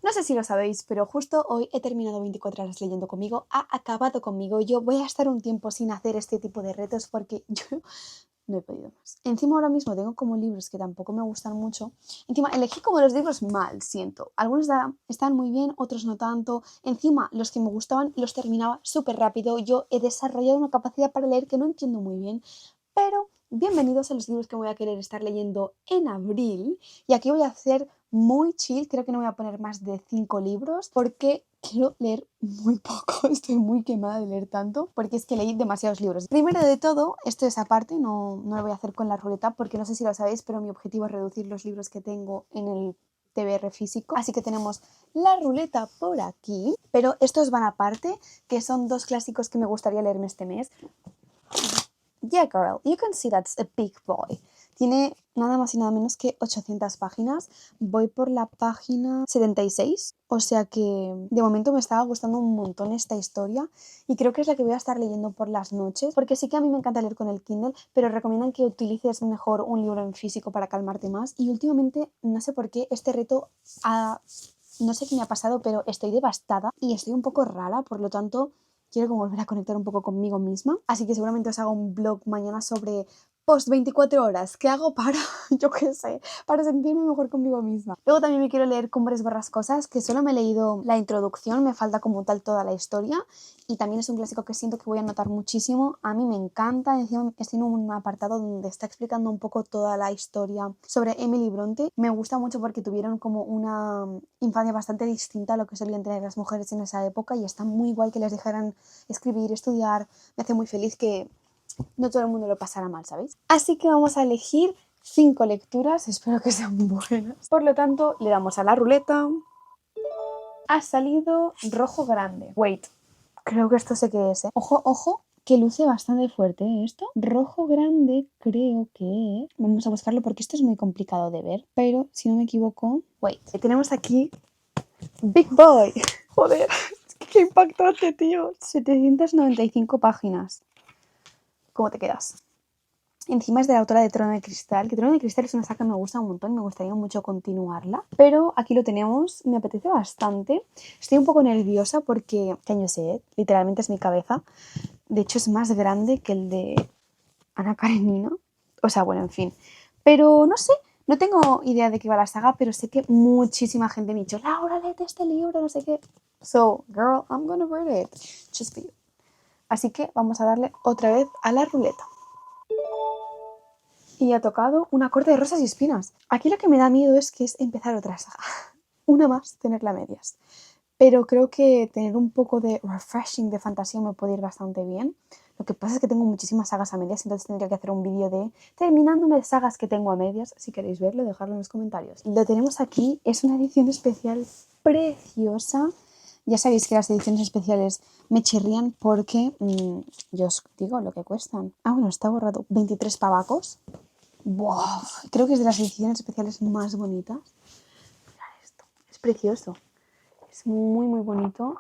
No sé si lo sabéis, pero justo hoy he terminado 24 horas leyendo conmigo, ha acabado conmigo. Yo voy a estar un tiempo sin hacer este tipo de retos porque yo no he podido más. Encima ahora mismo tengo como libros que tampoco me gustan mucho. Encima elegí como los libros mal, siento. Algunos están muy bien, otros no tanto. Encima los que me gustaban los terminaba súper rápido. Yo he desarrollado una capacidad para leer que no entiendo muy bien. Pero bienvenidos a los libros que voy a querer estar leyendo en abril. Y aquí voy a hacer muy chill, creo que no voy a poner más de 5 libros porque quiero leer muy poco, estoy muy quemada de leer tanto porque es que leí demasiados libros. Primero de todo, esto es aparte, no lo voy a hacer con la ruleta porque no sé si lo sabéis, pero mi objetivo es reducir los libros que tengo en el TBR físico, así que tenemos la ruleta por aquí, pero estos van aparte, que son dos clásicos que me gustaría leerme este mes. Yeah, girl, you can see that's a big boy. Tiene nada más y nada menos que 800 páginas. Voy por la página 76, o sea que de momento me estaba gustando un montón esta historia y creo que es la que voy a estar leyendo por las noches, porque sí que a mí me encanta leer con el Kindle, pero recomiendan que utilices mejor un libro en físico para calmarte más. Y últimamente, no sé por qué, este reto no sé qué me ha pasado, pero estoy devastada y estoy un poco rara, por lo tanto quiero como volver a conectar un poco conmigo misma. Así que seguramente os haga un vlog mañana sobre post 24 horas. ¿Qué hago para, yo qué sé, para sentirme mejor conmigo misma? Luego también me quiero leer Cumbres Borrascosas, que solo me he leído la introducción, me falta como tal toda la historia. Y también es un clásico que siento que voy a notar muchísimo. A mí me encanta. Encima estoy en un apartado donde está explicando un poco toda la historia sobre Emily Bronte. Me gusta mucho porque tuvieron como una infancia bastante distinta a lo que solían tener las mujeres en esa época y está muy guay que les dejaran escribir, estudiar. Me hace muy feliz que no todo el mundo lo pasara mal, ¿sabéis? Así que vamos a elegir 5 lecturas, espero que sean buenas. Por lo tanto, le damos a la ruleta. Ha salido rojo grande. Wait, creo que esto sé qué es, ¿eh? Ojo, ojo, que luce bastante fuerte, ¿eh? Esto. Rojo grande creo que es. Vamos a buscarlo porque esto es muy complicado de ver, pero si no me equivoco... Wait, tenemos aquí Big Boy. Joder, qué impactante, tío. 795 páginas. ¿Cómo te quedas? Encima es de la autora de Trono de Cristal, que Trono de Cristal es una saga que me gusta un montón, me gustaría mucho continuarla, pero aquí lo tenemos, me apetece bastante. Estoy un poco nerviosa porque, can you see it? Literalmente es mi cabeza. De hecho es más grande que el de Ana Karenina. O sea, bueno, en fin. Pero no sé, no tengo idea de qué va la saga, pero sé que muchísima gente me ha dicho, Laura, léete este libro, no sé qué. So, girl, I'm gonna read it. Just for you. Así que vamos a darle otra vez a la ruleta. Y ha tocado una corte de rosas y espinas. Aquí lo que me da miedo es que es empezar otra saga. Una más, tenerla a medias. Pero creo que tener un poco de refreshing de fantasía me puede ir bastante bien. Lo que pasa es que tengo muchísimas sagas a medias, entonces tendría que hacer un vídeo de terminándome sagas que tengo a medias. Si queréis verlo, dejadlo en los comentarios. Lo tenemos aquí, es una edición especial preciosa. Ya sabéis que las ediciones especiales me chirrían porque, yo os digo lo que cuestan. Ah, bueno, está borrado. 23 pavacos. ¡Buah! Creo que es de las ediciones especiales más bonitas. Mirad esto, es precioso. Es muy, muy bonito.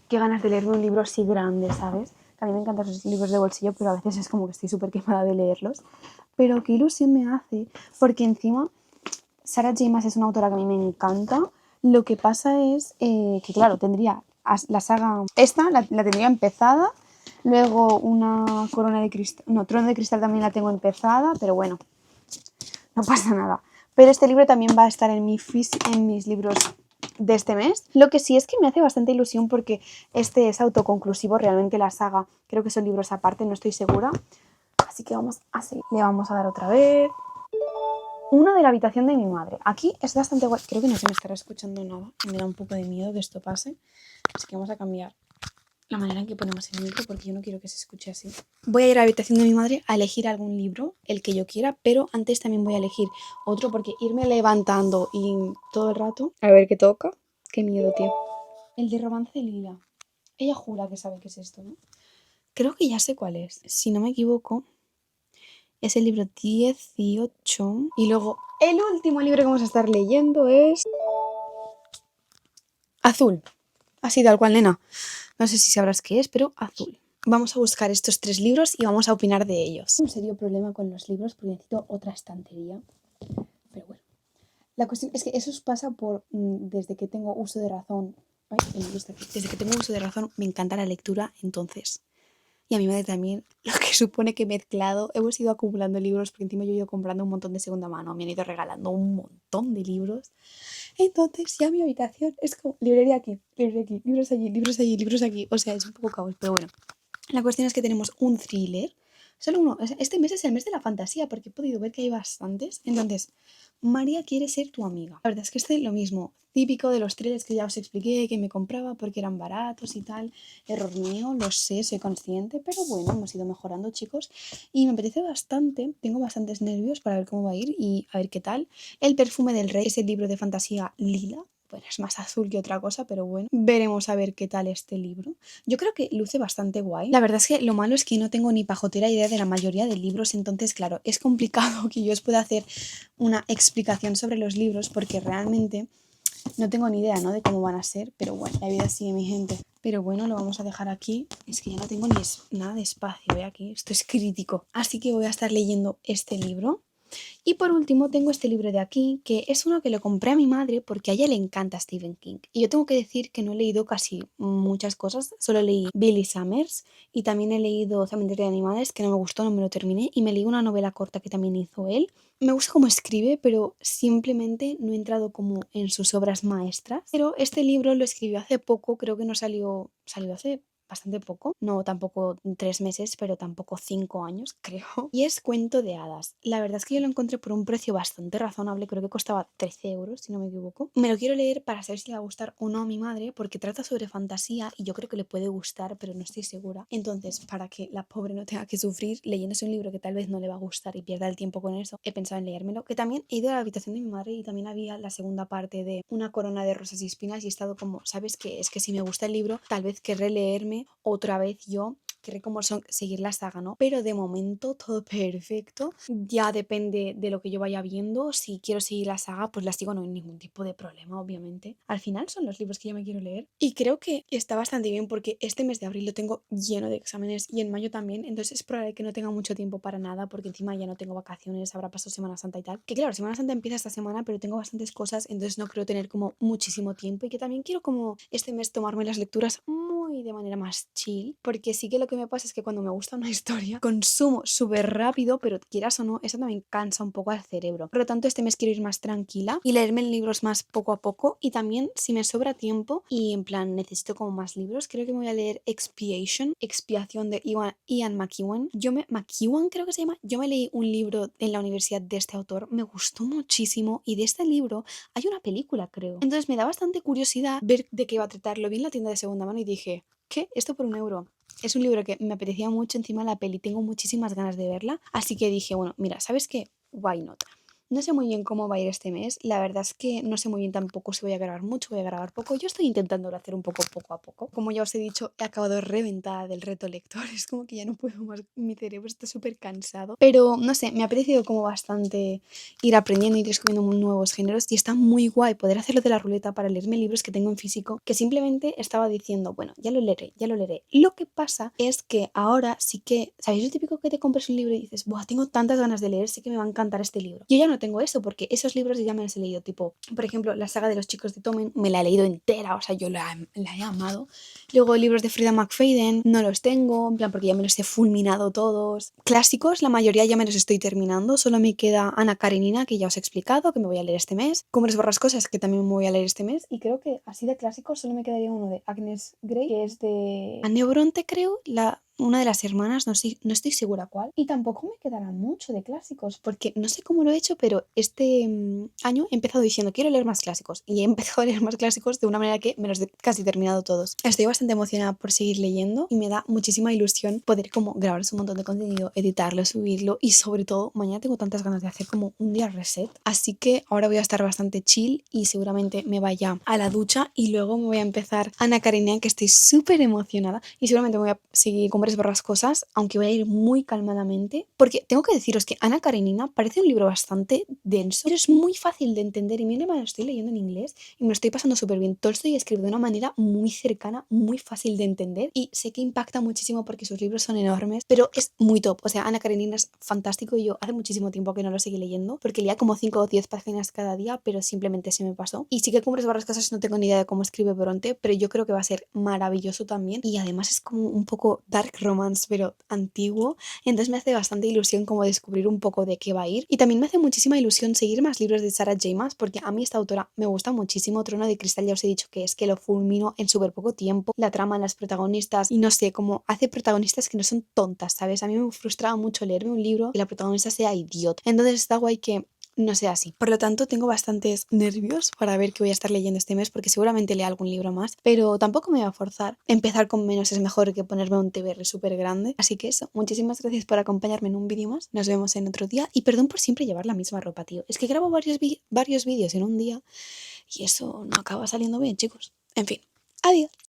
Qué ganas de leerme un libro así grande, ¿sabes? A mí me encantan los libros de bolsillo, pero a veces es como que estoy súper quemada de leerlos. Pero qué ilusión me hace, porque encima Sarah J. Maas es una autora que a mí me encanta. Lo que pasa es que, claro, tendría la saga... Esta la tendría empezada. Luego una corona de cristal... No, trono de cristal también la tengo empezada, pero bueno, no pasa nada. Pero este libro también va a estar en mis libros de este mes. Lo que sí es que me hace bastante ilusión porque este es autoconclusivo, realmente la saga, creo que son libros aparte, no estoy segura. Así que vamos a seguir. Le vamos a dar otra vez. Uno de la habitación de mi madre. Aquí es bastante guay. Creo que no se me estará escuchando nada. Me da un poco de miedo que esto pase. Así que vamos a cambiar la manera en que ponemos el micro porque yo no quiero que se escuche así. Voy a ir a la habitación de mi madre a elegir algún libro, el que yo quiera, pero antes también voy a elegir otro porque irme levantando y todo el rato... A ver qué toca. Qué miedo, tío. El de Romance Lila. Ella jura que sabe qué es esto, ¿no? Creo que ya sé cuál es. Si no me equivoco, es el libro 18. Y luego el último libro que vamos a estar leyendo es... Azul. Así tal cual, nena. No sé si sabrás qué es, pero azul. Vamos a buscar estos 3 libros y vamos a opinar de ellos. Un serio problema con los libros porque necesito otra estantería. Pero bueno. La cuestión es que eso os pasa por desde que tengo uso de razón. Ay, el libro está aquí. Desde que tengo uso de razón me encanta la lectura, entonces. Y a mi madre también, lo que supone que he mezclado, hemos ido acumulando libros, porque encima yo he ido comprando un montón de segunda mano, me han ido regalando un montón de libros. Entonces ya mi habitación es como librería aquí, libros allí, libros allí, libros aquí. O sea, es un poco caos, pero bueno. La cuestión es que tenemos un thriller. Solo uno. Este mes es el mes de la fantasía porque he podido ver que hay bastantes. Entonces, María quiere ser tu amiga. La verdad es que este es lo mismo. Típico de los thrillers que ya os expliqué que me compraba porque eran baratos y tal. Error mío, lo sé, soy consciente. Pero bueno, hemos ido mejorando, chicos. Y me apetece bastante. Tengo bastantes nervios para ver cómo va a ir y a ver qué tal. El perfume del rey es el libro de fantasía lila. Bueno, es más azul que otra cosa, pero bueno, veremos a ver qué tal este libro. Yo creo que luce bastante guay. La verdad es que lo malo es que no tengo ni pajotera idea de la mayoría de libros, entonces, claro, es complicado que yo os pueda hacer una explicación sobre los libros porque realmente no tengo ni idea, ¿no? De cómo van a ser, pero bueno, la vida sigue, mi gente. Pero bueno, lo vamos a dejar aquí. Es que ya no tengo ni nada de espacio, ¿ve? Aquí, esto es crítico. Así que voy a estar leyendo este libro. Y por último tengo este libro de aquí, que es uno que lo compré a mi madre porque a ella le encanta Stephen King. Y yo tengo que decir que no he leído casi muchas cosas, solo leí Billy Summers y también he leído Cementerio de Animales, que no me gustó, no me lo terminé, y me leí una novela corta que también hizo él. Me gusta cómo escribe, pero simplemente no he entrado como en sus obras maestras. Pero este libro lo escribió hace poco, creo que no salió hace bastante poco, no tampoco 3 meses, pero tampoco 5 años, creo. Y es Cuento de hadas. La verdad es que yo lo encontré por un precio bastante razonable, creo que costaba 13 euros, si no me equivoco. Me lo quiero leer para saber si le va a gustar o no a mi madre, porque trata sobre fantasía y yo creo que le puede gustar, pero no estoy segura. Entonces, para que la pobre no tenga que sufrir leyéndose un libro que tal vez no le va a gustar y pierda el tiempo con eso, he pensado en leérmelo. Que también he ido a la habitación de mi madre y también había la segunda parte de Una corona de rosas y espinas y he estado como, ¿sabes qué? Es que si me gusta el libro, tal vez querré leerme otra vez yo querré como seguir la saga, ¿no? Pero de momento todo perfecto. Ya depende de lo que yo vaya viendo. Si quiero seguir la saga, pues la sigo, no hay ningún tipo de problema, obviamente. Al final son los libros que yo me quiero leer. Y creo que está bastante bien porque este mes de abril lo tengo lleno de exámenes y en mayo también. Entonces es probable que no tenga mucho tiempo para nada porque encima ya no tengo vacaciones, habrá pasado Semana Santa y tal. Que claro, Semana Santa empieza esta semana, pero tengo bastantes cosas, entonces no creo tener como muchísimo tiempo y que también quiero como este mes tomarme las lecturas muy de manera más chill, porque sí que lo que me pasa es que cuando me gusta una historia consumo súper rápido, pero quieras o no, eso también cansa un poco al cerebro. Por lo tanto, este mes quiero ir más tranquila y leerme libros más poco a poco y también si me sobra tiempo y en plan necesito como más libros, creo que me voy a leer Expiación de Ian McEwan. McEwan creo que se llama. Yo me leí un libro en la universidad de este autor, me gustó muchísimo y de este libro hay una película, creo. Entonces me da bastante curiosidad ver de qué va a tratar. Lo vi en la tienda de segunda mano y dije, ¿qué? Esto por 1 euro. Es un libro que me apetecía mucho encima de la peli, tengo muchísimas ganas de verla, así que dije, bueno, mira, ¿sabes qué? Why not? No sé muy bien cómo va a ir este mes, la verdad es que no sé muy bien tampoco si voy a grabar mucho, voy a grabar poco, yo estoy intentando hacer un poco a poco. Como ya os he dicho, he acabado reventada del reto lector, es como que ya no puedo más, mi cerebro está súper cansado, pero no sé, me ha parecido como bastante ir aprendiendo y descubriendo nuevos géneros y está muy guay poder hacerlo de la ruleta para leerme libros que tengo en físico, que simplemente estaba diciendo, bueno, ya lo leeré, ya lo leeré. Lo que pasa es que ahora sí que, ¿sabéis lo típico que te compras un libro y dices, buah, tengo tantas ganas de leer, sé que me va a encantar este libro? Yo ya no tengo eso porque esos libros ya me los he leído, tipo, por ejemplo, la saga de los chicos de Tomen, me la he leído entera, o sea, yo la he amado. Luego libros de Frida McFadden, no los tengo, en plan, porque ya me los he fulminado todos. Clásicos, la mayoría ya me los estoy terminando, solo me queda Ana Karenina, que ya os he explicado, que me voy a leer este mes, Cumbres Borrascosas, que también me voy a leer este mes, y creo que así de clásicos solo me quedaría uno de Agnes Grey, que es de Anne Bronte, creo, una de las hermanas, no estoy segura cuál. Y tampoco me quedará mucho de clásicos, porque no sé cómo lo he hecho, pero este año he empezado diciendo quiero leer más clásicos. Y he empezado a leer más clásicos de una manera que me los he casi terminado todos. Estoy bastante emocionada por seguir leyendo y me da muchísima ilusión poder como grabar un montón de contenido, editarlo, subirlo y sobre todo mañana tengo tantas ganas de hacer como un día reset. Así que ahora voy a estar bastante chill y seguramente me vaya a la ducha y luego me voy a empezar Ana Karenina, que estoy súper emocionada y seguramente me voy a seguir con Cumbres Borrascosas, aunque voy a ir muy calmadamente, porque tengo que deciros que Ana Karenina parece un libro bastante denso, pero es muy fácil de entender y mira, me lo estoy leyendo en inglés y me lo estoy pasando súper bien. Tolstoy escribe de una manera muy cercana, muy fácil de entender y sé que impacta muchísimo porque sus libros son enormes, pero es muy top. O sea, Ana Karenina es fantástico y yo hace muchísimo tiempo que no lo seguí leyendo porque leía como 5 o 10 páginas cada día, pero simplemente se me pasó. Y sí que Cumbres Borrascosas no tengo ni idea de cómo escribe Bronte, pero yo creo que va a ser maravilloso también y además es como un poco dark romance, pero antiguo, entonces me hace bastante ilusión como descubrir un poco de qué va a ir y también me hace muchísima ilusión seguir más libros de Sarah J. Maas porque a mí esta autora me gusta muchísimo. Trono de Cristal ya os he dicho que es que lo fulmino en súper poco tiempo, la trama, las protagonistas y no sé, como hace protagonistas que no son tontas, ¿sabes? A mí me frustraba mucho leerme un libro y la protagonista sea idiota, entonces está guay que no sea así. Por lo tanto, tengo bastantes nervios para ver qué voy a estar leyendo este mes porque seguramente lea algún libro más, pero tampoco me voy a forzar. Empezar con menos es mejor que ponerme un TBR súper grande. Así que eso, muchísimas gracias por acompañarme en un vídeo más. Nos vemos en otro día y perdón por siempre llevar la misma ropa, tío. Es que grabo varios vídeos en un día y eso no acaba saliendo bien, chicos. En fin, adiós.